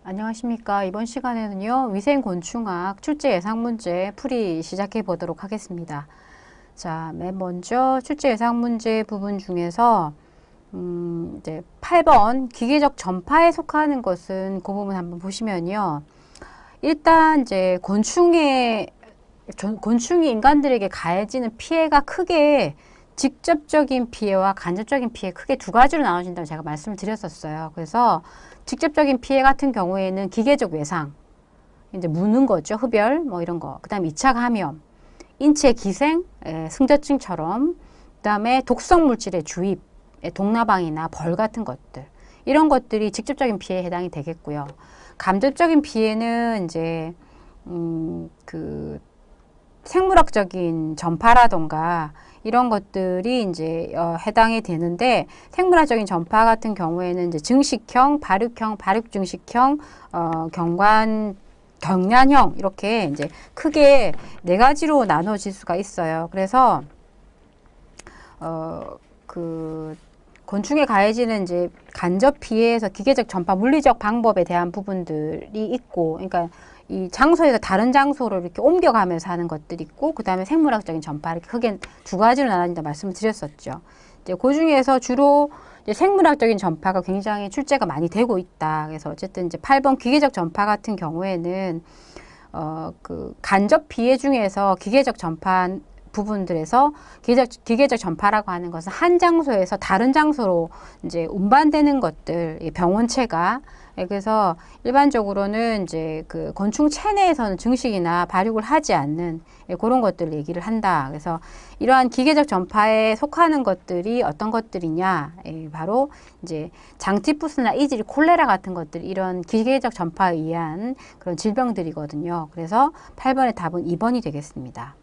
안녕하십니까. 이번 시간에는요, 위생곤충학 출제 예상 문제 풀이 시작해 보도록 하겠습니다. 자, 맨 먼저 출제 예상 문제 부분 중에서 이제 8번 기계적 전파에 속하는 것은 그 부분 한번 보시면요. 일단 이제 곤충이 인간들에게 가해지는 피해가 크게 직접적인 피해와 간접적인 피해 크게 두 가지로 나눠진다고 제가 말씀을 드렸었어요. 그래서 직접적인 피해 같은 경우에는 기계적 외상, 이제 무는 거죠. 흡열, 뭐 이런 거. 그 다음에 2차 감염, 인체 기생, 승저증처럼, 그 다음에 독성 물질의 주입, 동나방이나 벌 같은 것들. 이런 것들이 직접적인 피해에 해당이 되겠고요. 간접적인 피해는 이제, 생물학적인 전파라던가 이런 것들이 이제 해당이 되는데 생물학적인 전파 같은 경우에는 이제 증식형, 발육형, 발육증식형, 경란형 이렇게 이제 크게 네 가지로 나눠질 수가 있어요. 그래서 곤충에 가해지는 이제 간접 피해에서 기계적 전파, 물리적 방법에 대한 부분들이 있고, 그러니까 이 장소에서 다른 장소로 이렇게 옮겨가면서 하는 것들이 있고, 그 다음에 생물학적인 전파, 이렇게 크게 두 가지로 나눠진다 말씀을 드렸었죠. 이제 그 중에서 주로 이제 생물학적인 전파가 굉장히 출제가 많이 되고 있다. 그래서 어쨌든 이제 8번 기계적 전파 같은 경우에는, 간접 피해 중에서 기계적 전파 부분들에서 기계적 전파라고 하는 것은 한 장소에서 다른 장소로 이제 운반되는 것들, 병원체가. 그래서 일반적으로는 이제 그 곤충 체내에서는 증식이나 발육을 하지 않는 그런 것들을 얘기를 한다. 그래서 이러한 기계적 전파에 속하는 것들이 어떤 것들이냐? 바로 이제 장티푸스나 이질, 콜레라 같은 것들, 이런 기계적 전파에 의한 그런 질병들이거든요. 그래서 8번의 답은 2번이 되겠습니다.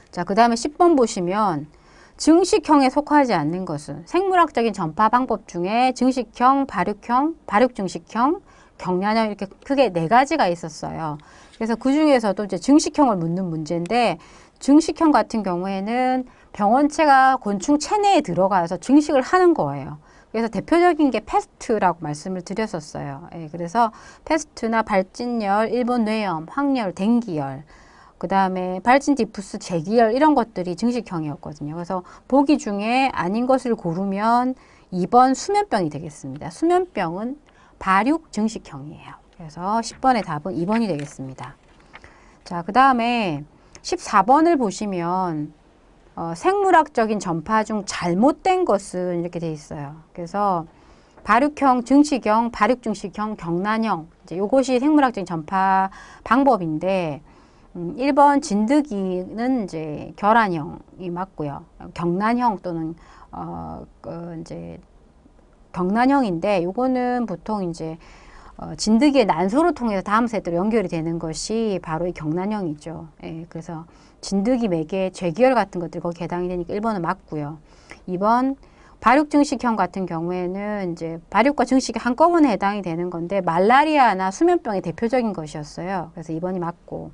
자, 그 다음에 10번 보시면 증식형에 속하지 않는 것은 생물학적인 전파 방법 중에 증식형, 발육형, 발육증식형, 경란형 이렇게 크게 네 가지가 있었어요. 그래서 그 중에서도 이제 증식형을 묻는 문제인데 증식형 같은 경우에는 병원체가 곤충 체내에 들어가서 증식을 하는 거예요. 그래서 대표적인 게 패스트라고 말씀을 드렸었어요. 그래서 패스트나 발진열, 일본 뇌염, 황열, 댕기열, 그 다음에 발진 디푸스, 재기열 이런 것들이 증식형이었거든요. 그래서 보기 중에 아닌 것을 고르면 2번 수면병이 되겠습니다. 수면병은 발육 증식형이에요. 그래서 10번의 답은 2번이 되겠습니다. 자, 그 다음에 14번을 보시면 생물학적인 전파 중 잘못된 것은 이렇게 돼 있어요. 그래서 발육형, 증식형, 발육증식형, 경란형 이제 요것이 생물학적인 전파 방법인데 1번 진드기는 이제 결란형이 맞고요. 경란형 또는 이제 경란형인데 요거는 보통 이제 진드기의 난소를 통해서 다음 세대로 연결이 되는 것이 바로 이 경란형이죠. 그래서 진드기 매개, 재기열 같은 것들이 거기 해당이 되니까 1번은 맞고요. 2번 발육증식형 같은 경우에는 이제 발육과 증식이 한꺼번에 해당이 되는 건데 말라리아나 수면병이 대표적인 것이었어요. 그래서 2번이 맞고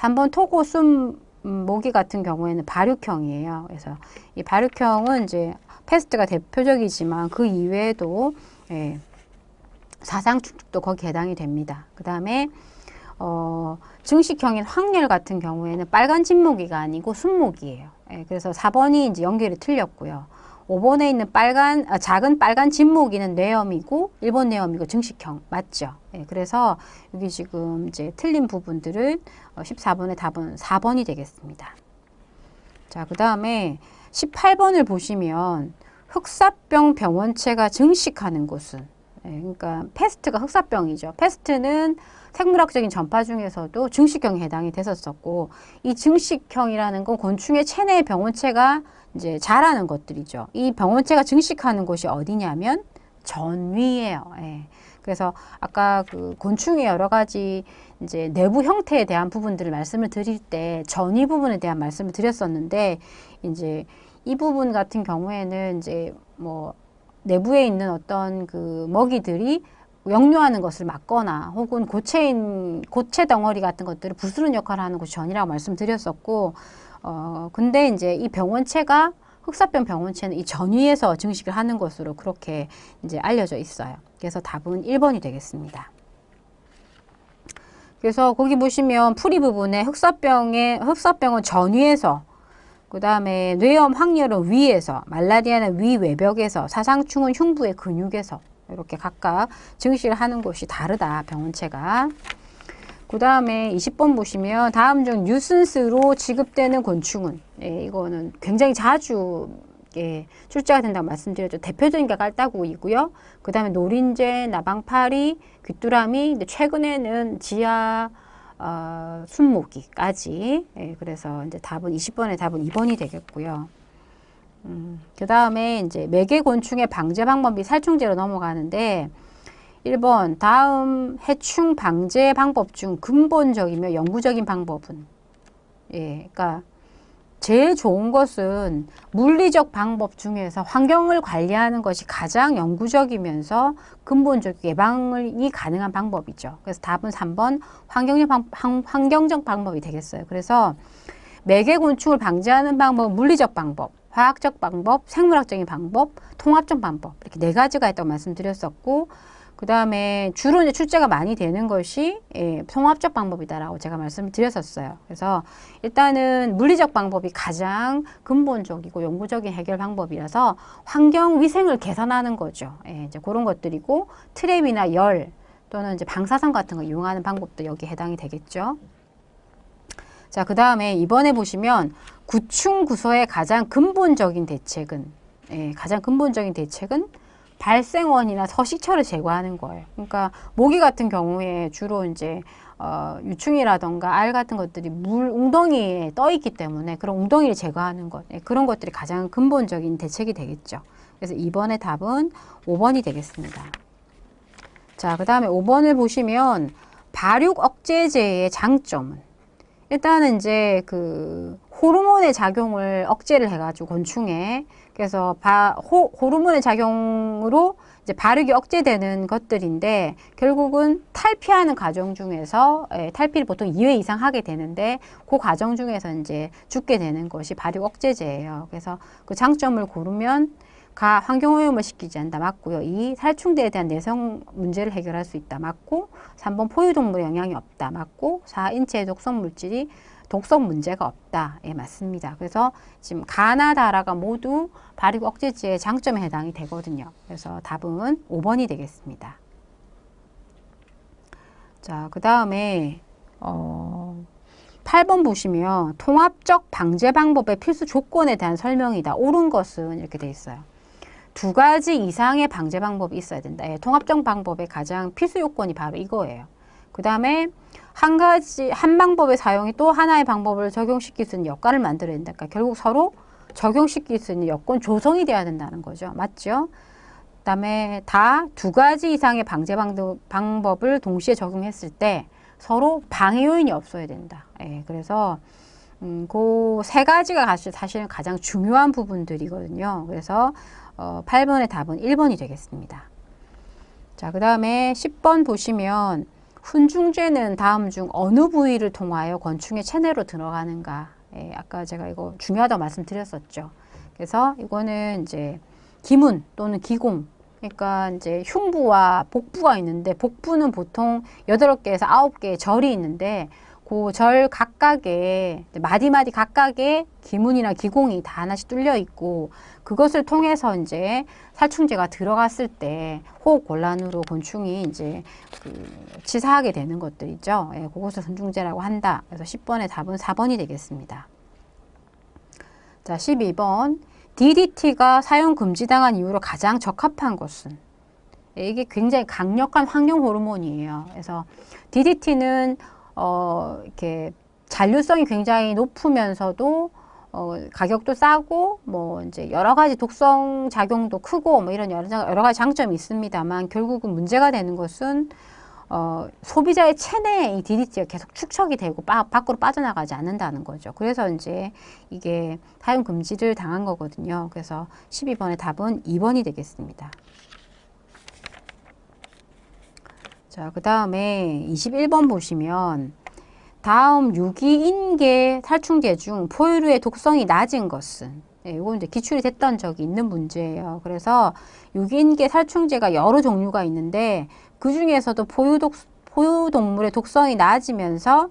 3번 토고 숨모기 같은 경우에는 발육형이에요. 그래서 이 발육형은 이제 패스트가 대표적이지만 그 이외에도 사상축축도 거기 해당이 됩니다. 그 다음에 증식형인 황열 같은 경우에는 빨간 진모기가 아니고 순모기예요. 그래서 4번이 이제 연결이 틀렸고요. 5번에 있는 작은 빨간 진모기는 뇌염이고 일본 뇌염이고 증식형 맞죠? 그래서 여기 지금 이제 틀린 부분들은 14번의 답은 4번이 되겠습니다. 자, 그 다음에 18번을 보시면 흑사병 병원체가 증식하는 곳은 그러니까 패스트가 흑사병이죠. 패스트는 생물학적인 전파 중에서도 증식형에 해당이 됐었었고 이 증식형이라는 건 곤충의 체내의 병원체가 이제 자라는 것들이죠. 이 병원체가 증식하는 곳이 어디냐면 전위예요. 그래서 아까 그 곤충의 여러 가지 이제 내부 형태에 대한 부분들을 말씀을 드릴 때 전위 부분에 대한 말씀을 드렸었는데 이제 이 부분 같은 경우에는 이제 뭐 내부에 있는 어떤 그 먹이들이 역류하는 것을 막거나 혹은 고체 덩어리 같은 것들을 부스러운 역할을 하는 곳이 전이라고 말씀드렸었고 근데 이제 이 병원체가 흑사병 병원체는 이 전위에서 증식을 하는 것으로 그렇게 이제 알려져 있어요. 그래서 답은 1번이 되겠습니다. 그래서 거기 보시면 풀이 부분에 흑사병은 전위에서, 그 다음에 뇌염 확열은 위에서, 말라리아는 위 외벽에서, 사상충은 흉부의 근육에서 이렇게 각각 증식을 하는 것이 다르다, 병원체가. 그 다음에 20번 보시면 다음 중 뉴슨스로 취급되는 곤충은, 이거는 굉장히 자주 출제가 된다고 말씀드렸죠. 대표적인 게 깔따구이고요. 그 다음에 노린재, 나방파리, 귀뚜라미, 근데 최근에는 지하 순모기까지. 그래서 이제 답은 20번의 답은 2번이 되겠고요. 그 다음에 이제 매개곤충의 방제 방법이 살충제로 넘어가는데 1번 다음 해충 방제 방법 중 근본적이며 영구적인 방법은, 그러니까 제일 좋은 것은 물리적 방법 중에서 환경을 관리하는 것이 가장 영구적이면서 근본적 예방이 가능한 방법이죠. 그래서 답은 3번 환경적 방법이 되겠어요. 그래서 매개곤충을 방지하는 방법은 물리적 방법, 화학적 방법, 생물학적인 방법, 통합적 방법, 이렇게 4가지가 있다고 말씀드렸었고, 그 다음에 주로 이제 출제가 많이 되는 것이 통합적 방법이다라고 제가 말씀을 드렸었어요. 그래서 일단은 물리적 방법이 가장 근본적이고 영구적인 해결 방법이라서 환경 위생을 개선하는 거죠. 이제 그런 것들이고, 트랩이나 열 또는 이제 방사선 같은 거 이용하는 방법도 여기에 해당이 되겠죠. 자, 그 다음에 이번에 보시면 구충구소의 가장 근본적인 대책은, 발생원이나 서식처를 제거하는 거예요. 그러니까 모기 같은 경우에 주로 이제 유충이라던가 알 같은 것들이 물 웅덩이에 떠 있기 때문에 그런 웅덩이를 제거하는 것, 그런 것들이 가장 근본적인 대책이 되겠죠. 그래서 이번의 답은 5번이 되겠습니다. 자, 그 다음에 5번을 보시면 발육 억제제의 장점은, 일단은 이제 그 호르몬의 작용을 억제를 해가지고 곤충에, 그래서 호르몬의 작용으로 이제 발육이 억제되는 것들인데, 결국은 탈피하는 과정 중에서, 탈피를 보통 2회 이상 하게 되는데 그 과정 중에서 이제 죽게 되는 것이 발육 억제제예요. 그래서 그 장점을 고르면 가 환경오염을 시키지 않는다, 맞고요. 2. 살충제에 대한 내성 문제를 해결할 수 있다, 맞고. 3번 포유동물에 영향이 없다, 맞고. 4. 인체에 독성 문제가 없다, 맞습니다. 그래서 지금 가나 다라가 모두 발육 억제제의 장점에 해당이 되거든요. 그래서 답은 5번이 되겠습니다. 자, 그 다음에 8번 보시면 통합적 방제 방법의 필수 조건에 대한 설명이다. 옳은 것은 이렇게 돼 있어요. 2가지 이상의 방제 방법이 있어야 된다. 통합적 방법의 가장 필수 요건이 바로 이거예요. 그 다음에 한 방법의 사용이 또 하나의 방법을 적용시킬 수 있는 여건을 만들어야 된다. 그러니까 결국 서로 적용시킬 수 있는 여건 조성이 돼야 된다는 거죠. 맞죠? 그 다음에 다 2가지 이상의 방제 방법을 동시에 적용했을 때 서로 방해 요인이 없어야 된다. 그래서 그 3가지가 사실은 가장 중요한 부분들이거든요. 그래서 8번의 답은 1번이 되겠습니다. 자, 그 다음에 10번 보시면 훈중제는 다음 중 어느 부위를 통하여 곤충의 체내로 들어가는가? 아까 제가 이거 중요하다고 말씀드렸었죠. 그래서 이거는 이제 기문 또는 기공, 그러니까 이제 흉부와 복부가 있는데, 복부는 보통 8개에서 9개의 절이 있는데 그 절 각각에 마디마디 각각에 기문이나 기공이 다 하나씩 뚫려 있고, 그것을 통해서 이제 살충제가 들어갔을 때 호흡 곤란으로 곤충이 이제 치사하게 되는 것들이죠. 그것을 훈중제라고 한다. 그래서 10번의 답은 4번이 되겠습니다. 자, 12번 DDT가 사용 금지당한 이후로 가장 적합한 것은, 이게 굉장히 강력한 환경 호르몬이에요. 그래서 DDT는 이렇게 잔류성이 굉장히 높으면서도 가격도 싸고 뭐 이제 여러 가지 독성 작용도 크고 뭐 이런 여러 가지 장점이 있습니다만, 결국은 문제가 되는 것은 소비자의 체내에 이 DDT가 계속 축적이 되고 밖으로 빠져나가지 않는다는 거죠. 그래서 이제 이게 사용 금지를 당한 거거든요. 그래서 12번의 답은 2번이 되겠습니다. 자, 그 다음에 21번 보시면 다음 유기인계 살충제 중 포유류의 독성이 낮은 것은, 예, 이건 이제 기출이 됐던 적이 있는 문제예요. 그래서 유기인계 살충제가 여러 종류가 있는데 그 중에서도 포유동물의 독성이 낮으면서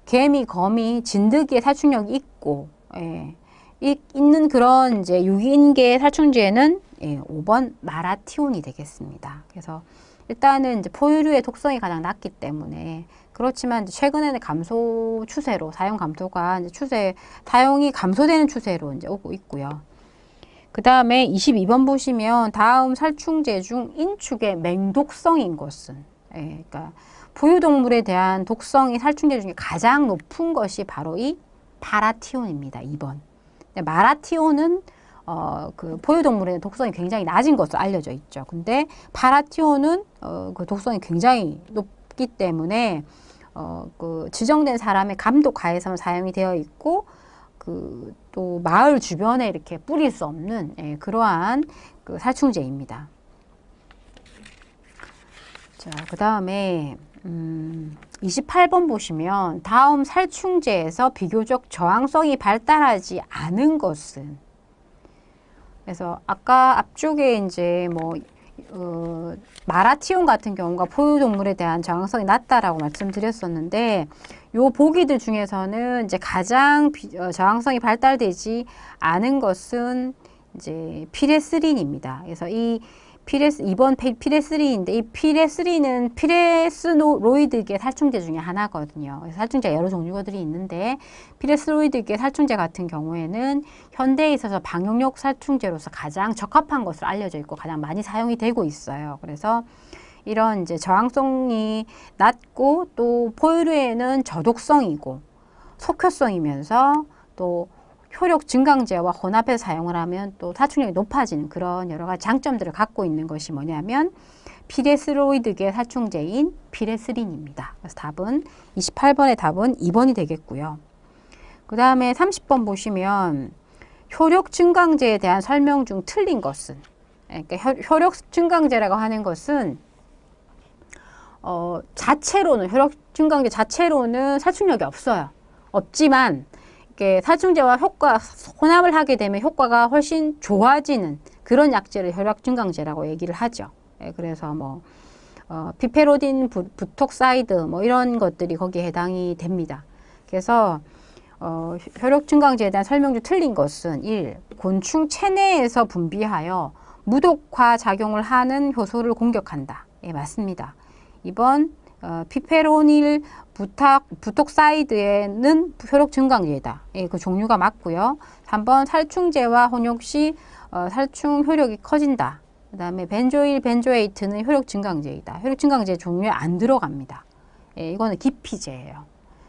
개미, 거미, 진드기의 살충력이 있고, 예, 있는 그런 이제 유기인계 살충제는 예, 5번 마라티온이 되겠습니다. 그래서 일단은 이제 포유류의 독성이 가장 낮기 때문에 그렇지만 이제 최근에는 감소 추세로 사용 감소가 이제 사용이 감소되는 추세로 이제 오고 있고요. 그 다음에 22번 보시면 다음 살충제 중 인축의 맹독성인 것은 예, 그러니까 포유동물에 대한 독성이 살충제 중에 가장 높은 것이 바로 이 파라티온입니다. 2번. 마라티온은 그 포유동물의 독성이 굉장히 낮은 것으로 알려져 있죠. 근데 파라티온은 그 독성이 굉장히 높기 때문에 그 지정된 사람의 감독 가에서만 사용이 되어 있고 그 또 마을 주변에 이렇게 뿌릴 수 없는 예, 그러한 그 살충제입니다. 자, 그 다음에 28번 보시면 다음 살충제에서 비교적 저항성이 발달하지 않은 것은 그래서 아까 앞쪽에 이제 뭐 마라티온 같은 경우가 포유동물에 대한 저항성이 낮다라고 말씀드렸었는데 요 보기들 중에서는 이제 가장 저항성이 발달되지 않은 것은 이제 피레스린입니다. 그래서 이 이번 피레스린인데 이 피레스린은 피레스로이드계 살충제 중에 하나거든요. 그래서 살충제가 여러 종류들이 있는데 피레스로이드계 살충제 같은 경우에는 현대에 있어서 방역용 살충제로서 가장 적합한 것으로 알려져 있고 가장 많이 사용이 되고 있어요. 그래서 이런 이제 저항성이 낮고 또 포유류에는 저독성이고 속효성이면서 또 효력 증강제와 혼합해서 사용을 하면 또 살충력이 높아지는 그런 여러 가지 장점들을 갖고 있는 것이 뭐냐면 피레스로이드계 살충제인 피레스린입니다. 그래서 답은 28번의 답은 2번이 되겠고요. 그 다음에 30번 보시면 효력 증강제에 대한 설명 중 틀린 것은 그러니까 효력 증강제라고 하는 것은 자체로는 효력 증강제 자체로는 살충력이 없어요. 없지만 살충제와 혼합을 하게 되면 효과가 훨씬 좋아지는 그런 약제를 효력 증강제라고 얘기를 하죠. 예, 그래서 뭐 피페로딘, 부톡사이드 뭐 이런 것들이 거기에 해당이 됩니다. 그래서 효력 증강제에 대한 설명 중 틀린 것은 1. 곤충 체내에서 분비하여 무독화 작용을 하는 효소를 공격한다. 예, 맞습니다. 2번 피페로닐 부톡사이드에는 효력 증강제이다. 예, 그 종류가 맞고요. 3번 살충제와 혼용 시 살충 효력이 커진다. 그 다음에 벤조일, 벤조에이트는 효력 증강제이다. 효력 증강제 종류에 안 들어갑니다. 예, 이거는 기피제예요.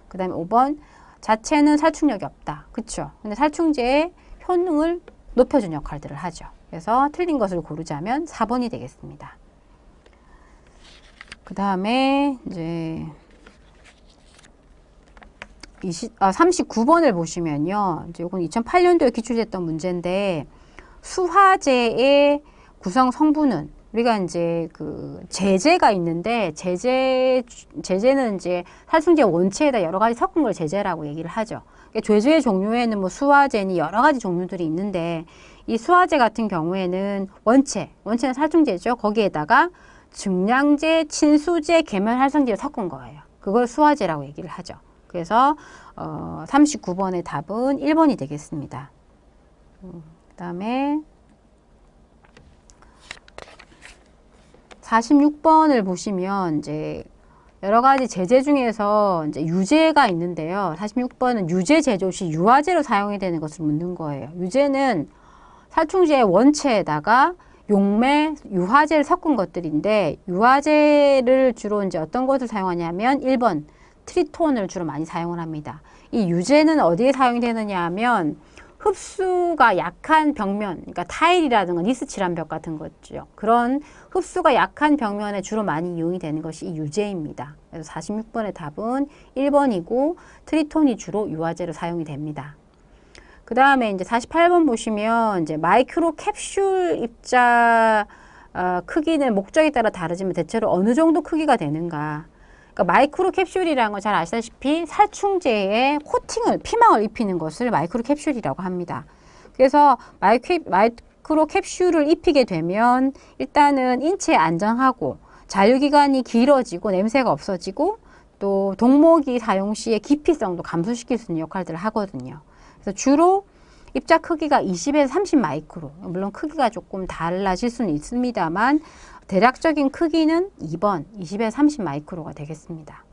그 다음에 5번 자체는 살충력이 없다. 그쵸? 근데 살충제의 효능을 높여준 역할들을 하죠. 그래서 틀린 것을 고르자면 4번이 되겠습니다. 그 다음에 이제 39번을 보시면요. 이제 이건 2008년도에 기출됐던 문제인데 수화제의 구성 성분은 우리가 이제 그 제제가 있는데 제제는 이제 살충제 원체에다 여러 가지 섞은 걸 제제라고 얘기를 하죠. 제제 종류에는 뭐 수화제니 여러 가지 종류들이 있는데 이 수화제 같은 경우에는 원체는 살충제죠. 거기에다가 증량제, 친수제, 계면활성제를 섞은 거예요. 그걸 수화제라고 얘기를 하죠. 그래서 39번의 답은 1번이 되겠습니다. 그 다음에 46번을 보시면 이제 여러 가지 제제 중에서 이제 유제가 있는데요. 46번은 유제 제조 시 유화제로 사용이 되는 것을 묻는 거예요. 유제는 살충제의 원체에다가 용매, 유화제를 섞은 것들인데 유화제를 주로 이제 어떤 것을 사용하냐면 1번 트리톤을 주로 많이 사용을 합니다. 이 유제는 어디에 사용이 되느냐 하면 흡수가 약한 벽면, 그러니까 타일이라든가 니스칠한 벽 같은 거죠. 그런 흡수가 약한 벽면에 주로 많이 이용이 되는 것이 이 유제입니다. 그래서 46번의 답은 1번이고 트리톤이 주로 유화제로 사용이 됩니다. 그 다음에 이제 48번 보시면 이제 마이크로 캡슐 입자 크기는 목적에 따라 다르지만 대체로 어느 정도 크기가 되는가. 그러니까 마이크로 캡슐이라는 건 잘 아시다시피 살충제에 피망을 입히는 것을 마이크로 캡슐이라고 합니다. 그래서 마이크로 캡슐을 입히게 되면 일단은 인체에 안전하고 자유기간이 길어지고 냄새가 없어지고 또 동목이 사용 시에 기피성도 감소시킬 수 있는 역할들을 하거든요. 그래서 주로 입자 크기가 20에서 30 마이크로, 물론 크기가 조금 달라질 수는 있습니다만 대략적인 크기는 2번 20에서 30 마이크로가 되겠습니다.